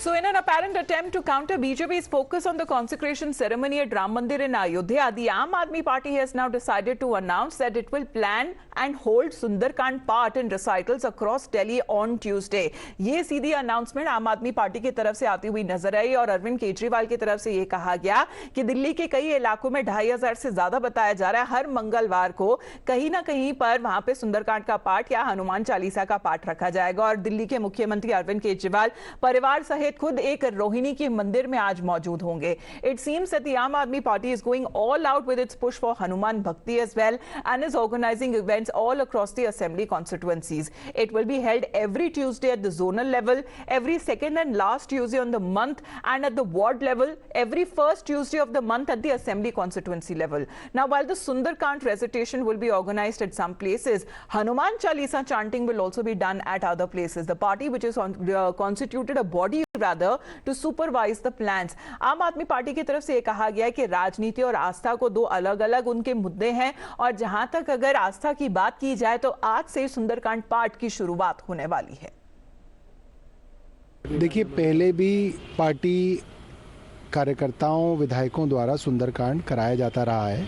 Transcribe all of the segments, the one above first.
So, in an apparent attempt to counter BJP's focus on the consecration ceremony at Ram Mandir in Ayodhya, the Aam Aadmi Party has now decided to announce that it will plan and hold Sundarkand Path and recitals across Delhi on Tuesday. ये सीधी announcement आम Aadmi party की तरफ से आती हुई नजर आई और अरविंद केजरीवाल की तरफ से ये कहा गया कि दिल्ली के कई इलाकों में 2500 से ज्यादा बताया जा रहा है हर मंगलवार को कहीं ना कहीं पर वहां पे सुंदरकांड का पाठ या हनुमान चालीसा का पाठ रखा जाएगा। और दिल्ली के मुख्यमंत्री अरविंद केजरीवाल परिवार सहित खुद एक रोहिणी के मंदिर में आज मौजूद होंगे। It seems that the Aam Aadmi Party is going all out with its push for Hanuman Bhakti as well and is organizing events all across the assembly constituencies. It will be held every Tuesday at the zonal level, every second and last Tuesday on the month, and at the ward level, every first Tuesday of the month at the assembly constituency level. Now, while the Sundarkand recitation will be organized at some places, Hanuman Chalisa chanting will also be done at other places. The party, which is constituted a body rather to supervise the plans. आम Aadmi party की तरफ से ये कहा गया है कि राजनीति और आस्था को दो अलग-अलग उनके मुद्दे हैं और जहां तक अगर आस्था की बात की जाए तो आज से सुंदरकांड पाठ की शुरुआत होने वाली है। देखिए, पहले भी पार्टी कार्यकर्ताओं विधायकों द्वारा सुंदरकांड कराया जाता रहा है,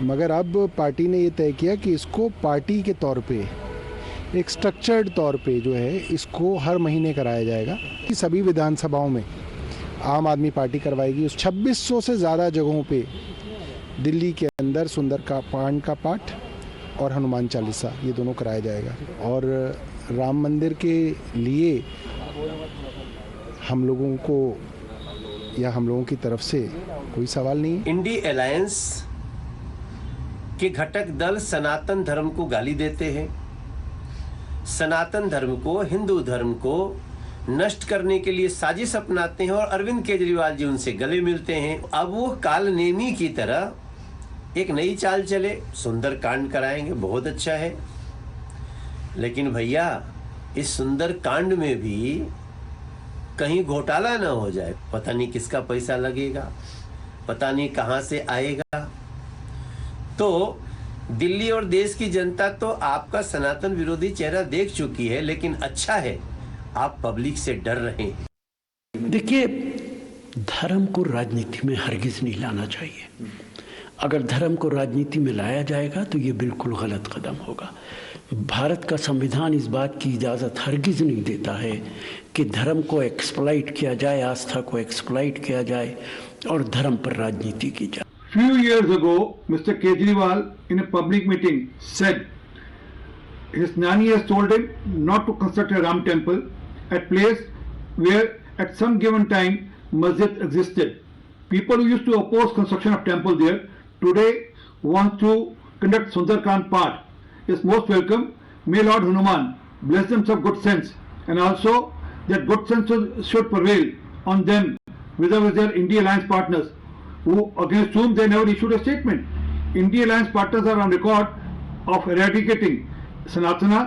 मगर अब पार्टी ने ये तय किया कि इसको पार्टी के तौर पे एक स्ट्रक्चर्ड तौर पे जो है इसको हर महीने कराया जाएगा कि सभी विधानसभाओं में आम आदमी पार्टी करवाएगी। 2600 से ज़्यादा जगहों पे दिल्ली के अंदर सुंदरकांड का पाठ और हनुमान चालीसा ये दोनों कराया जाएगा। और राम मंदिर के लिए हम लोगों को या हम लोगों की तरफ से कोई सवाल नहीं है। इंडी अलायंस के घटक दल सनातन धर्म को गाली देते हैं, सनातन धर्म को, हिंदू धर्म को नष्ट करने के लिए साजिश अपनाते हैं और अरविंद केजरीवाल जी उनसे गले मिलते हैं। अब वो कालनेमी की तरह एक नई चाल चले, सुंदरकांड कराएंगे, बहुत अच्छा है। लेकिन भैया, इस सुंदरकांड में भी कहीं घोटाला ना हो जाए। पता नहीं किसका पैसा लगेगा, पता नहीं कहां से आएगा। तो दिल्ली और देश की जनता तो आपका सनातन विरोधी चेहरा देख चुकी है, लेकिन अच्छा है आप पब्लिक से डर रहे हैं। देखिए, धर्म को राजनीति में हरगिज नहीं लाना चाहिए। अगर धर्म को राजनीति में लाया जाएगा तो ये बिल्कुल गलत कदम होगा। भारत का संविधान इस बात की इजाज़त हरगिज नहीं देता है कि धर्म को एक्सप्लॉइट किया जाए, आस्था को एक्सप्लॉइट किया जाए और धर्म पर राजनीति की जाए। Few years ago, Mr. Kejriwal in a public meeting said his nanny has told him not to construct a Ram temple at place where at some given time masjid existed. People who used to oppose construction of temple there today want to conduct Sundarkand Path. Is most welcome. May Lord Hanuman bless them of good sense, and also that good sense should prevail on them vis-a-vis their India alliance partners, who against whom they never issued a statement. India alliance partners are on record of eradicating Sanatana.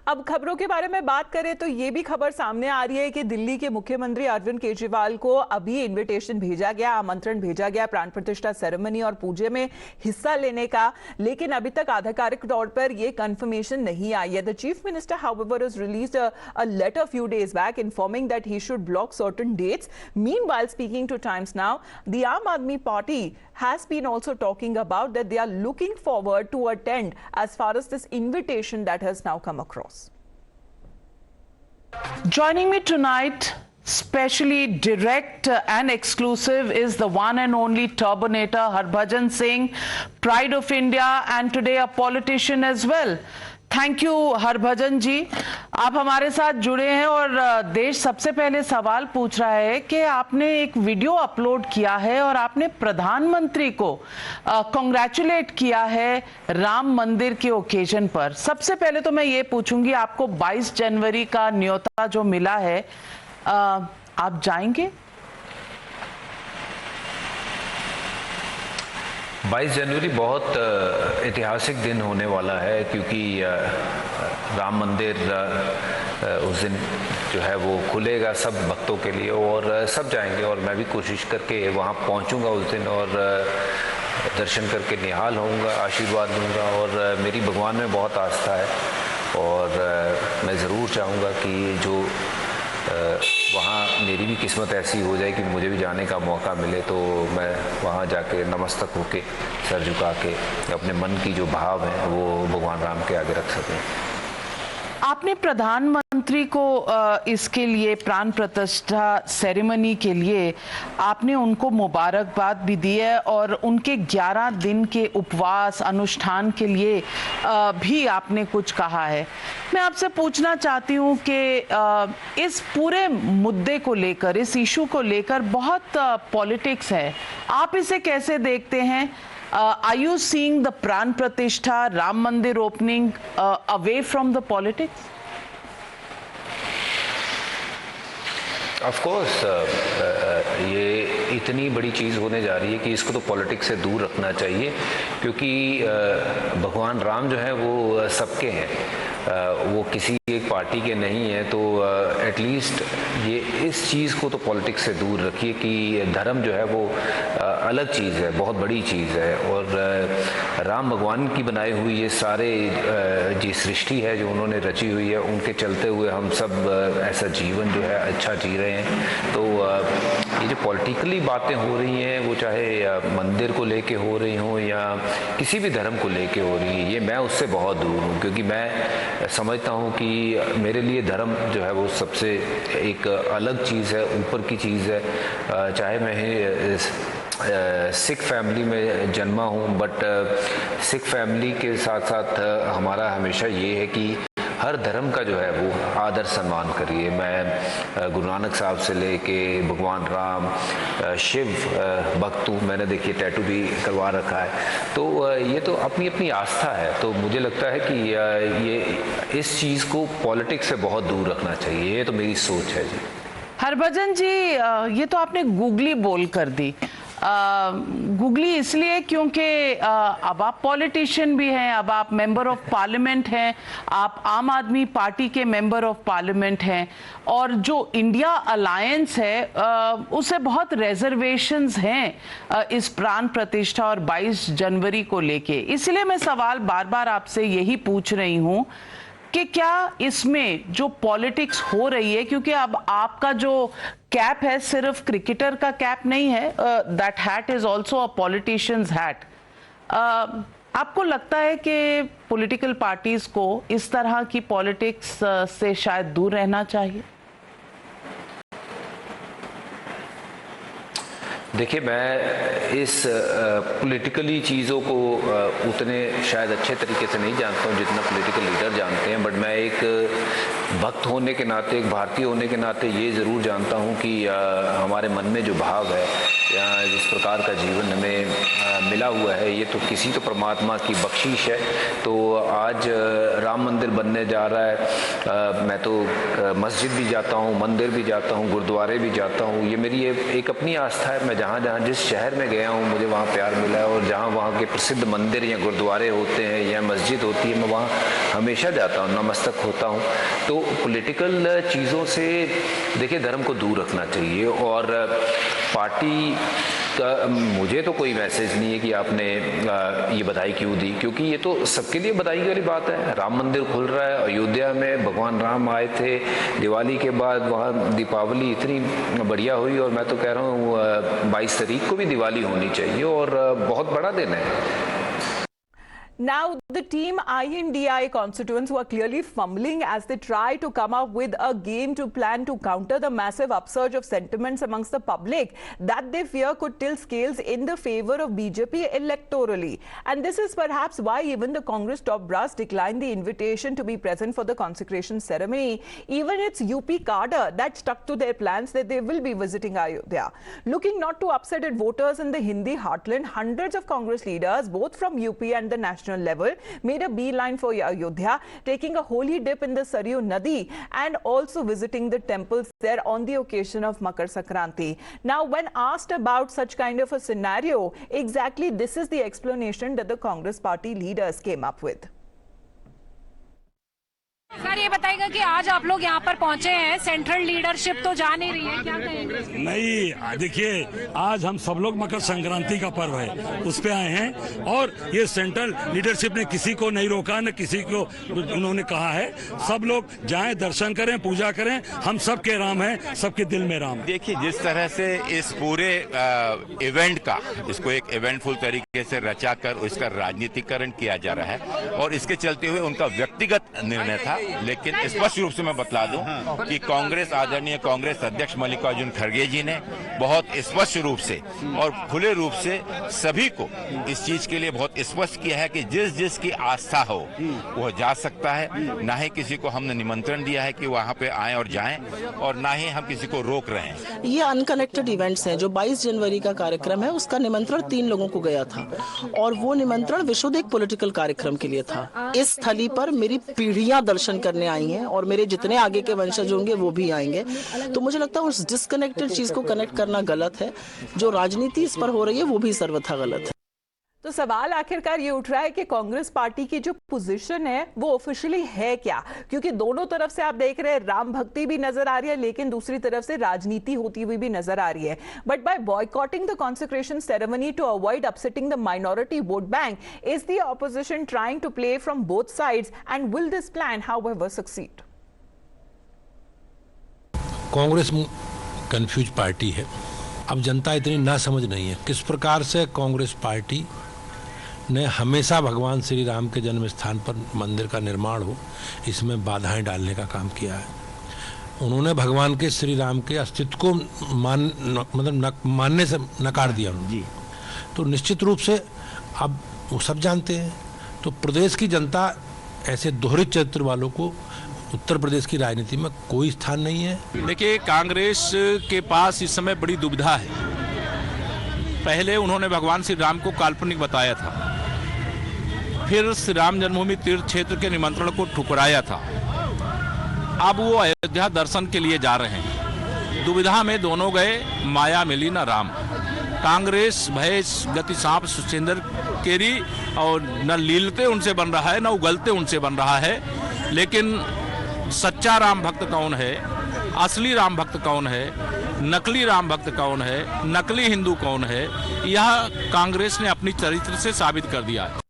अब खबरों के बारे में बात करें तो ये भी खबर सामने आ रही है कि दिल्ली के मुख्यमंत्री अरविंद केजरीवाल को अभी इनविटेशन भेजा गया, आमंत्रण भेजा गया प्राण प्रतिष्ठा सेरेमनी और पूजा में हिस्सा लेने का, लेकिन अभी तक आधिकारिक तौर पर ये कंफर्मेशन नहीं आई है। The chief minister however has released a letter few days back informing that he should block certain dates. Meanwhile, speaking to Times Now, the Aam Aadmi Party has been also talking about that they are looking forward to attend as far as this invitation that has now come across. Joining me tonight, specially direct and exclusive, is the one and only Turbinator Harbhajan Singh, pride of India and today a politician as well. Thank you Harbhajan ji, आप हमारे साथ जुड़े हैं और देश सबसे पहले सवाल पूछ रहा है कि आपने एक वीडियो अपलोड किया है और आपने प्रधानमंत्री को कॉन्ग्रेचुलेट किया है राम मंदिर के ओकेजन पर। सबसे पहले तो मैं ये पूछूंगी, आपको 22 जनवरी का न्योता जो मिला है, आप जाएंगे? 22 जनवरी बहुत ऐतिहासिक दिन होने वाला है, क्योंकि राम मंदिर उस दिन जो है वो खुलेगा सब भक्तों के लिए और सब जाएंगे और मैं भी कोशिश करके वहाँ पहुँचूँगा उस दिन और दर्शन करके निहाल होऊंगा, आशीर्वाद दूंगा। और मेरी भगवान में बहुत आस्था है और मैं ज़रूर चाहूँगा कि जो वहाँ मेरी भी किस्मत ऐसी हो जाए कि मुझे भी जाने का मौका मिले तो मैं वहाँ जाके नमस्तक होके सर झुका के अपने मन की जो भाव है वो भगवान राम के आगे रख सकूँ। आपने प्रधानमंत्री को इसके लिए प्राण प्रतिष्ठा सेरेमनी के लिए आपने उनको मुबारकबाद भी दी है और उनके 11 दिन के उपवास अनुष्ठान के लिए भी आपने कुछ कहा है। मैं आपसे पूछना चाहती हूँ कि इस पूरे मुद्दे को लेकर, इस इशू को लेकर बहुत पॉलिटिक्स है, आप इसे कैसे देखते हैं? Are you seeing the Pran Pratishtha Ram Mandir opening away from the politics? Of course ये इतनी बड़ी चीज़ होने जा रही है कि इसको तो पॉलिटिक्स से दूर रखना चाहिए, क्योंकि भगवान राम जो है वो सबके हैं, वो किसी एक पार्टी के नहीं है। तो एटलीस्ट ये इस चीज़ को तो पॉलिटिक्स से दूर रखिए कि धर्म जो है वो अलग चीज़ है, बहुत बड़ी चीज़ है। और राम भगवान की बनाई हुई ये सारे जी सृष्टि है जो उन्होंने रची हुई है, उनके चलते हुए हम सब ऐसा जीवन जो है अच्छा जी रहे हैं। तो ये जो पॉलिटिकली बातें हो रही हैं वो चाहे मंदिर को लेके हो रही हों या किसी भी धर्म को लेके हो रही है, ये मैं उससे बहुत दूर हूँ, क्योंकि मैं समझता हूँ कि मेरे लिए धर्म जो है वो सबसे एक अलग चीज़ है, ऊपर की चीज़ है। चाहे मैं सिख फैमिली में जन्मा हूँ, बट सिख फैमिली के साथ साथ हमारा हमेशा ये है कि हर धर्म का जो है वो आदर सम्मान करिए। मैं गुरु नानक साहब से लेके भगवान राम, शिव भक्त हूँ, मैंने देखिए टैटू भी करवा रखा है। तो ये तो अपनी अपनी आस्था है। तो मुझे लगता है कि ये इस चीज़ को पॉलिटिक्स से बहुत दूर रखना चाहिए, ये तो मेरी सोच है जी। हरभजन जी, ये तो आपने गूगली बोल कर दी। गूगली इसलिए क्योंकि अब आप पॉलिटिशियन भी हैं, अब आप मेंबर ऑफ पार्लियामेंट हैं, आप आम आदमी पार्टी के मेंबर ऑफ पार्लियामेंट हैं, और जो इंडिया अलायंस है उसे बहुत रिजर्वेशंस हैं इस प्राण प्रतिष्ठा और 22 जनवरी को लेके। इसलिए मैं सवाल बार बार आपसे यही पूछ रही हूँ कि क्या इसमें जो पॉलिटिक्स हो रही है, क्योंकि अब आपका जो कैप है सिर्फ क्रिकेटर का कैप नहीं है, that hat is also a politicians hat. आपको लगता है कि पॉलिटिकल पार्टीज को इस तरह की पॉलिटिक्स से शायद दूर रहना चाहिए? देखिए, मैं इस पॉलिटिकली चीज़ों को उतने शायद अच्छे तरीके से नहीं जानता हूँ जितना पॉलिटिकल लीडर जानते हैं, बट मैं एक भक्त होने के नाते, एक भारतीय होने के नाते ये ज़रूर जानता हूँ कि हमारे मन में जो भाव है या जिस प्रकार का जीवन हमें मिला हुआ है, ये तो किसी तो परमात्मा की बख्शीश है। तो आज राम मंदिर बनने जा रहा है, मैं तो मस्जिद भी जाता हूँ, मंदिर भी जाता हूँ, गुरुद्वारे भी जाता हूँ। ये मेरी एक अपनी आस्था है। मैं जहाँ जहाँ जिस शहर में गया हूँ मुझे वहाँ प्यार मिला है, और जहाँ वहाँ के प्रसिद्ध मंदिर या गुरुद्वारे होते हैं या मस्जिद होती है, मैं वहाँ हमेशा जाता हूँ, नमस्तक होता हूँ। तो पॉलिटिकल चीज़ों से देखिए धर्म को दूर रखना चाहिए। और पार्टी का मुझे तो कोई मैसेज नहीं है कि आपने ये बधाई क्यों दी, क्योंकि ये तो सबके लिए बधाई वाली बात है। राम मंदिर खुल रहा है, अयोध्या में भगवान राम आए थे, दिवाली के बाद वहाँ दीपावली इतनी बढ़िया हुई, और मैं तो कह रहा हूँ 22 तारीख को भी दिवाली होनी चाहिए, और बहुत बड़ा दिन है। Now, the team INDI constituents who are clearly fumbling as they try to come up with a game to plan to counter the massive upsurge of sentiments amongst the public that they fear could tilt scales in the favor of BJP electorally. And this is perhaps why even the Congress top brass declined the invitation to be present for the consecration ceremony. Even its UP cadre that stuck to their plans that they will be visiting Ayodhya. Looking not to upset its voters in the Hindi heartland, hundreds of Congress leaders, both from UP and the national level, made a beeline for Ayodhya, taking a holy dip in the Saryu Nadi and also visiting the temples there on the occasion of Makar Sankranti. Now, when asked about such kind of a scenario, exactly this is the explanation that the Congress party leaders came up with. Sir ये बताइएगा कि आज आप लोग यहाँ पर पहुँचे हैं, सेंट्रल लीडरशिप तो जा नहीं रही है, क्या कहेंगे? नहीं, देखिए आज हम सब लोग मकर संक्रांति का पर्व है उस पे आए हैं और ये सेंट्रल लीडरशिप ने किसी को नहीं रोका, न किसी को उन्होंने कहा है। सब लोग जाएं, दर्शन करें, पूजा करें, हम सबके राम हैं, सबके दिल में राम है। देखिए जिस तरह से इस पूरे इवेंट का, इसको एक इवेंटफुल तरीके से रचा कर इसका राजनीतिकरण किया जा रहा है और इसके चलते हुए उनका व्यक्तिगत निर्णय था, लेकिन स्पष्ट रूप से मैं बतला दूं कि कांग्रेस, आदरणीय कांग्रेस अध्यक्ष मल्लिकार्जुन खड़गे जी ने बहुत स्पष्ट रूप से और खुले रूप से सभी को इस चीज के लिए बहुत स्पष्ट किया है कि जिस जिस की आस्था हो वह जा सकता है। ना ही किसी को हमने निमंत्रण दिया है कि वहां पे आए और जाएं, और ना ही हम किसी को रोक रहे हैं। ये अनकनेक्टेड इवेंट्स हैं। जो 22 जनवरी का कार्यक्रम है उसका निमंत्रण 3 लोगों को गया था और वो निमंत्रण विशुद्ध एक पॉलिटिकल कार्यक्रम के लिए था। इस स्थली पर मेरी पीढ़ियां दर्शन करने आई हैं और मेरे जितने आगे के वंशज होंगे वो भी आएंगे। तो मुझे लगता है उस डिस्कनेक्टेड चीज को कनेक्ट करना गलत है। जो राजनीति इस पर हो रही है वो भी सर्वथा गलत है। तो सवाल आखिरकार ये उठ रहा है कि कांग्रेस पार्टी की जो पोजीशन है वो ऑफिशियली है क्या, क्योंकि दोनों तरफ से आप देख रहे हैं राम भक्ति भी नजर आ रही है, लेकिन दूसरी तरफ से राजनीति होती हुई भी नजर आ रही है। But by boycotting the consecration ceremony to avoid upsetting the minority vote bank, is the opposition trying to play from both sides and will this plan however succeed? Congress confuse party है। अब जनता इतनी ना समझ नहीं है किस प्रकार से कांग्रेस पार्टी ने हमेशा भगवान श्री राम के जन्म स्थान पर मंदिर का निर्माण हो, इसमें बाधाएं डालने का काम किया है। उन्होंने भगवान के श्री राम के अस्तित्व को मानने से नकार दिया उन्होंने जी। तो निश्चित रूप से अब वो सब जानते हैं। तो प्रदेश की जनता ऐसे दोहरे चरित्र वालों को उत्तर प्रदेश की राजनीति में कोई स्थान नहीं है। देखिए कांग्रेस के पास इस समय बड़ी दुविधा है। पहले उन्होंने भगवान श्री राम को काल्पनिक बताया था, फिर श्री राम जन्मभूमि तीर्थ क्षेत्र के निमंत्रण को ठुकराया था, अब वो अयोध्या दर्शन के लिए जा रहे हैं। दुविधा में दोनों गए, माया मिली न राम। कांग्रेस भैंस गति सांप सुचेंद्र केरी, और न लीलते उनसे बन रहा है न उगलते उनसे बन रहा है। लेकिन सच्चा राम भक्त कौन है, असली राम भक्त कौन है, नकली राम भक्त कौन है, नकली हिंदू कौन है, यह कांग्रेस ने अपनी चरित्र से साबित कर दिया है।